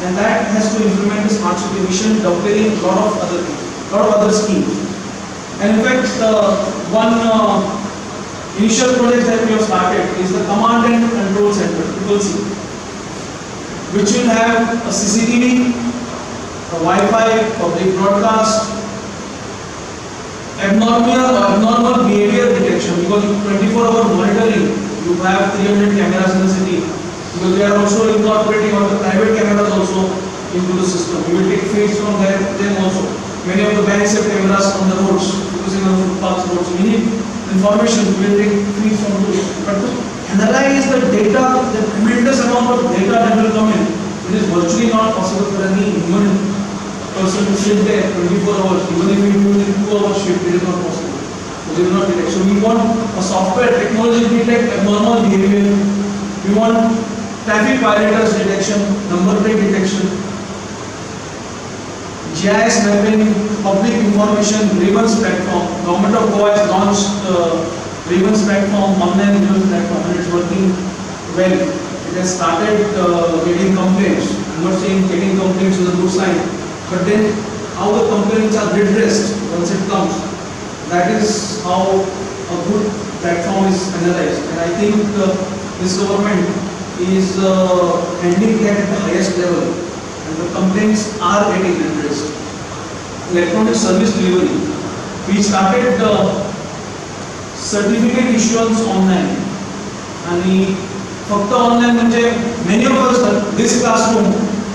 and that has to implement the smart city mission, dovetailing a lot of other schemes. And in fact, one initial project that we have started is the Command and Control Center, CCC, which will have a CCTV, a Wi-Fi, public broadcast, abnormal behavior detection, because 24-hour monitoring, you have 300 cameras in the city, because they are also incorporating all the private cameras also into the system. We will take feeds from them also. Many of the banks have cameras on the roads, focusing on footpaths, roads. We need information, we will take feeds from those. But to analyze the data, the tremendous amount of data that will come in, it is virtually not possible for any human person to sit there 24 hours. Even if we do it in 2 hours shift, it is not possible. It will not detect. So we want a software technology to detect abnormal behavior. We want traffic violators detection, number plate detection, GIS mapping, public information, grievance platform. Government of Goa has launched grievance platform, online grievance platform, and it's working well. It has started getting complaints. I'm not saying getting complaints is a good sign, but then how the complaints are redressed once it comes, that is how a good platform is analyzed. And I think this government is handling that at the highest level, and the complaints are getting redressed. Electronic service delivery. We started certificate issuance online. And फक्त online म्हणजे many of us this classroom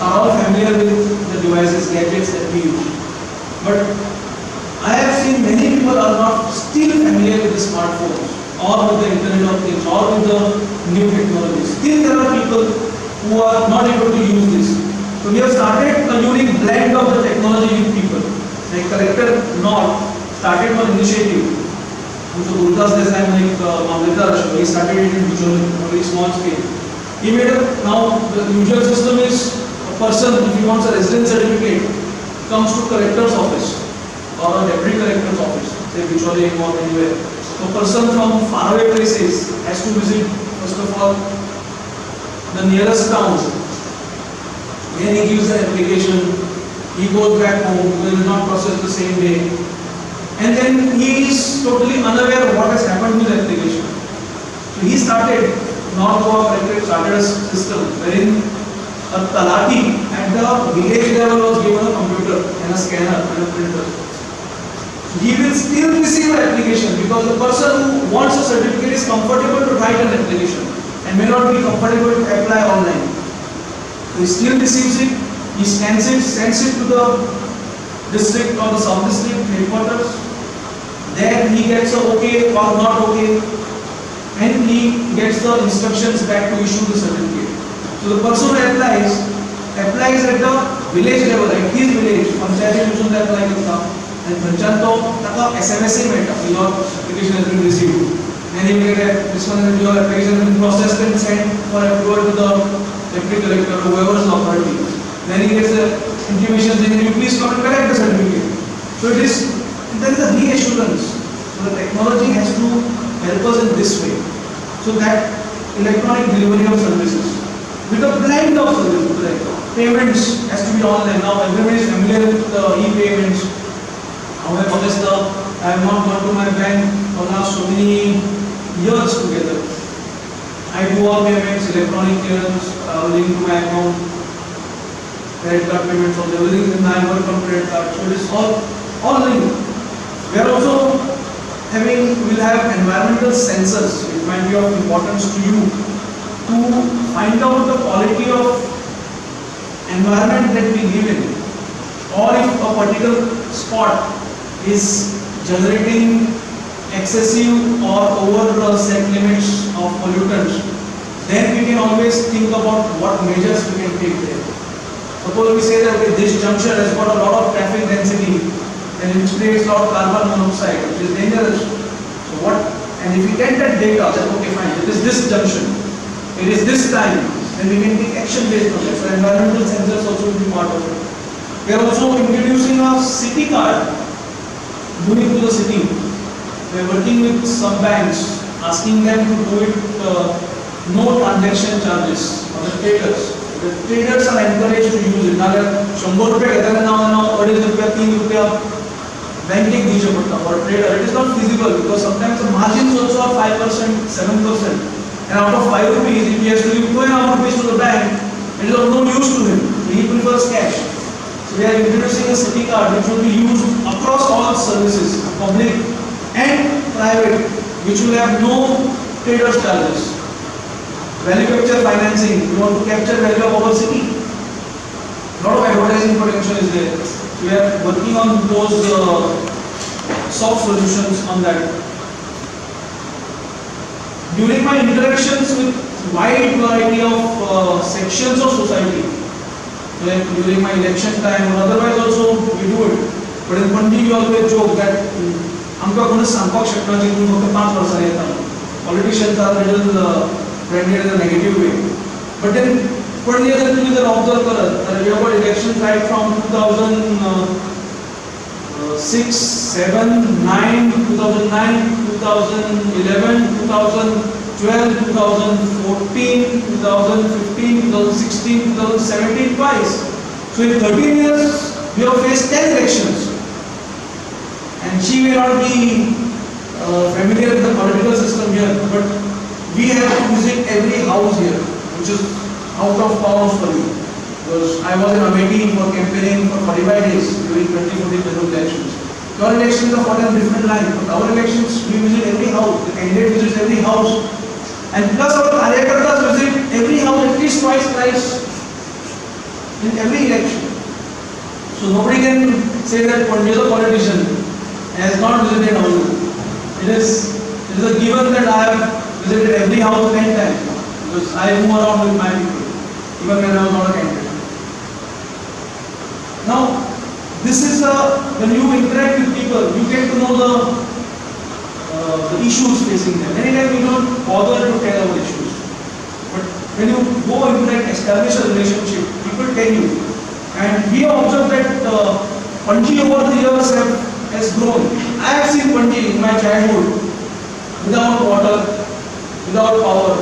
are all familiar with the devices, gadgets that we use. But I have seen many people are not still familiar with the smartphones or with the Internet of Things or with the new technologies. Still there are people who are not able to use this. So we have started a unique blend of the technology with people. Like Collector North started one initiative. So Gurdas Desai like Mamledar, he started it in a very small scale. He made a, now the usual system is a person, if he wants a residence certificate, comes to collector's office or a deputy collector's office, say Bichole or anywhere. So a person from faraway places has to visit first of all the nearest town. Then he gives the application, he goes back home, he will not process the same day. And then he is totally unaware of what has happened to the application. So he started, North Goa Collectorate started a system wherein a talati at the village level was given a computer and a scanner and a printer. He will still receive an application because the person who wants a certificate is comfortable to write an application and may not be comfortable to apply online. So he still receives it, he scans it, sends it to the district or the sub-district headquarters. There he gets a okay or not okay, and he gets the instructions back to issue the certificate. So the person who applies at the village level, at his village, panchayat mission they apply करता, and panchayat तो तक SMS ही मिलता, your application has been received. And he will get this one, your application has been processed and sent for approval to the deputy collector or whoever is the authority. Then he gets the intimation saying, you please come and collect the certificate. So it is, there is a reassurance. So the technology has to help us in this way. So that electronic delivery of services with a blend of services, like payments has to be online. Now everybody is familiar with the e-payments. However, I have not gone to my bank for last so many years together. I do all payments, electronic clearance, linked to my account. Credit card payments, all everything in my work on credit card. So it is all linked. We are also will have environmental sensors. It might be of importance to you to find out the quality of environment that we live in, or if a particular spot is generating excessive or over set limits of pollutants, then we can always think about what measures we can take there. Suppose we say that okay, this junction has got a lot of traffic density and it creates a lot of carbon monoxide, which is dangerous. So what? And if we get that data, then okay fine, it is this junction, it is this time, then we can take action based on it. So environmental sensors also will be part of it. We are also introducing a city card, moving to the city. We are working with some banks, asking them to do it no transaction charges for the traders. The traders are encouraged to use 100 रुपये घेता नाव 2.5 रुपया 3 रुपया बँकेक दिवचे पडटा for trader. It is not feasible because sometimes the margins also are 5%, 7%. And out of 5 rupees, if he has to give 2.5 rupees to the bank, it is of no use to him. He prefers cash. So we are introducing a city card which will be used across all services, public and private, which will have no traders charges. Value capture financing, we want to capture value of our city. A lot of advertising potential is there. We are working on those soft solutions on that. During my interactions with wide variety of sections of society, like during my election time or otherwise also we do it. But in Panaji we always joke that आमकां कोणूच सांगपाक शकना की तुमी फक्त 5 वर्सां येता. Politicians are little branded in a negative way. But then Panaji जर तुम्ही जर observe करत तर we have got elections right from 2006, 7, 9, 2009, 2011, 2012, 2014, 2015, 2016, 2017 twice. So in 13 years we have faced 10 elections. And she may not be familiar with the political system here, but we have to visit every house here, which is out of bounds for you. Because I was in Amethi for campaigning for 45 days during 2014 general elections. Your elections are fought in different lines, but our elections we visit every house. The candidate visits every house, and plus our Karyakartas visit every house at least twice, thrice in every election. So nobody can say that Panaji is a politician has not visited houses. It is a given that I have visited every house 10 times because I move around with my people, even when I was not a candidate. Now, this is when you interact with people, you get to know the issues facing them. Many times we don't bother to tell our issues, but when you go interact, establish a relationship, people tell you. And we have observed that Panaji over the years has grown. I have seen Panaji in my childhood without water, without power.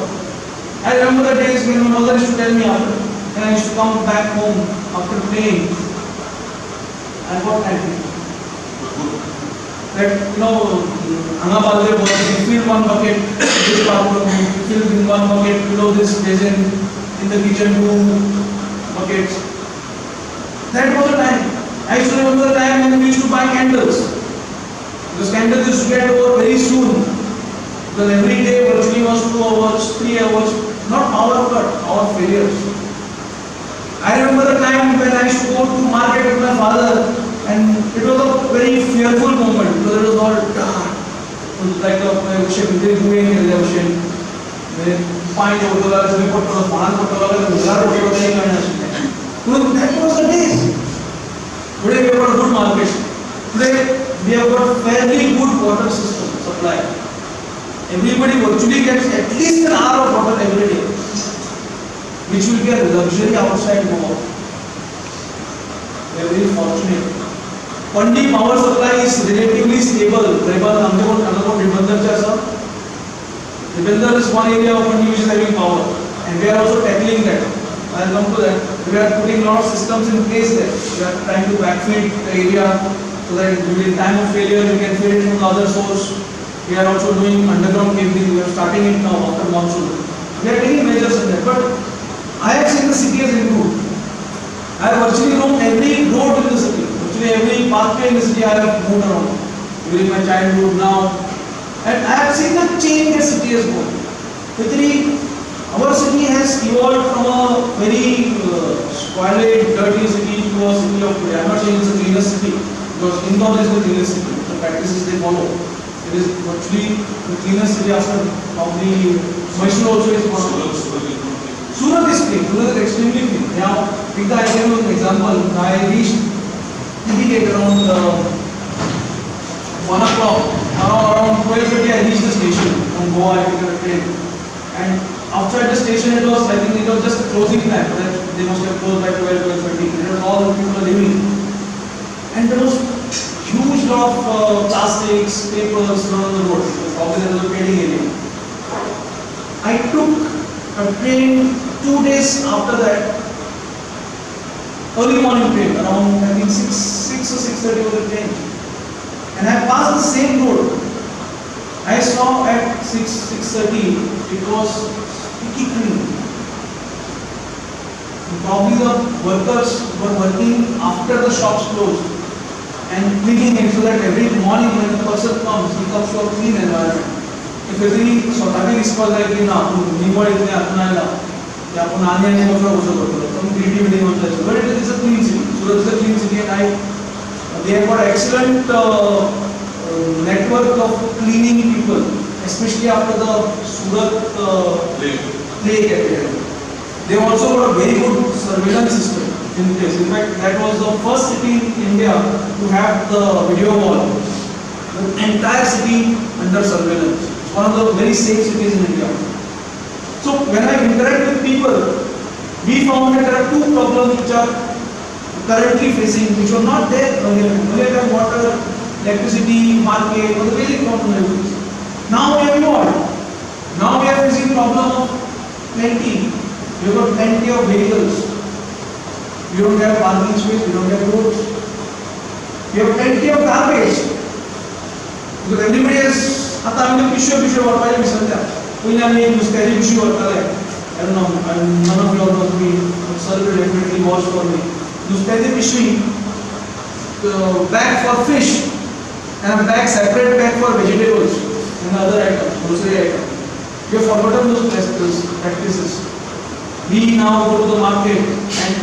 I remember the days when my mother used to tell me after, when I used to come back home after playing. And what I did? That Anga Balde was, you fill one bucket, this bathroom, you fill in one bucket, below this basin, in the kitchen 2 buckets. That was the time. I used to remember the time when we used to buy candles. Because candles used to get over very soon. Because every day virtually was 2 hours, 3 hours, not our cut, our failures. I remember the time when I used to go to market with my father, and it was a very fearful moment because it was all dark. It was like a ship, they doing in the ocean. When find out the last report was Mahan Potala, that was the days. Today we have got a good market. Today we have got a fairly good water system supply. Everybody virtually gets at least an hour of water every day, which will be a luxury outside Goa. We are very fortunate. Panaji power supply is relatively stable. Ribandar is one area of Panaji which is having power, and we are also tackling that. I will come to that. We are putting a lot of systems in place there. We are trying to backfeed the area so that during time of failure we can feed it from the other source. We are also doing underground cabling. We are starting it now after monsoon. We are taking measures in that. But I have seen the city has improved. I have virtually known every road in the city. Virtually every pathway in the city I have moved around during my childhood now. And I have seen the change the city has gone. Literally, our city has evolved from a very squalid, dirty city to a city of today. I am not saying it's the cleanest city because Indore is the cleanest city. The practices they follow. It is virtually the cleanest city after probably Mysore also is possible. Surat is clean. Surat is extremely clean. Now, I give you an example. I reached EDC around 1 o'clock. Around 12:30 I reached the station from Goa. I took a train. And outside the station it was, I think it was just the closing time. They must have closed by 12, 12:30. It was all the people leaving. And there was huge lot of plastics, papers around the road. Probably there was a trading area. I took a train 2 days after that early morning train, around I think 6 or 6:30 was the train. And I passed the same road. I saw at 6:30 it was sticky clean. Probably the workers were working after the shops closed and cleaning it so that every morning when the person comes, he comes to a clean environment. If every स्वतःची response आहे की ना आपण निवड इथे आपणायला की आपण आणि आणि गोष्ट गोष्ट करतो तर क्रिएटिव्हिटी म्हणतात but it is a clean city. Surat is a clean city and they have got excellent network of cleaning people, especially after the Surat plague epidemic. They also got a very good surveillance system in place. In fact, that was the first city in India to have the video wall, the entire city under surveillance. It's one of the very safe cities in India. So when I interact with people, we found that there are two problems which are currently facing, which were not there earlier. Earlier, water, electricity, market, were the basic problems. Now we have evolved. Now we are facing problem of plenty. We have got plenty of vehicles. We don't have parking space, we don't have roads. We have plenty of garbage. Because everybody is, आता आम्ही पिशवी वापरायला विसरल्या. पहिले आम्ही एक नुसत्याची पिशवी वापरताय. I don't know, none of you know me. Sir will definitely watch for me. नुसत्याची पिशवी, bag for fish, and a bag separate bag for vegetables and other items, grocery items. We have forgotten those practices. We now go to the market and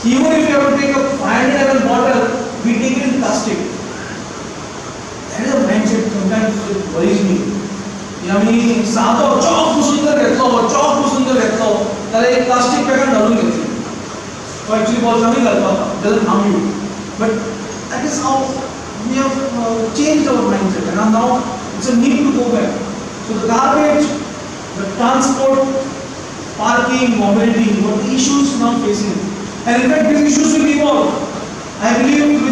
even if you have to take a 500 ml bottle, we take it in plastic. That is a mindset sometimes it worries me. आम्ही साधो chalk पुसून जर घेतलो त्याला एक plastic packet घालून घेतली. तो actually ball आम्ही घालतो doesn't harm you. But that is how we have changed our mindset and now it's a need to go back. So the garbage, the transport, parking, mobility, what the issues now facing. And in fact, these issues will evolve. I believe with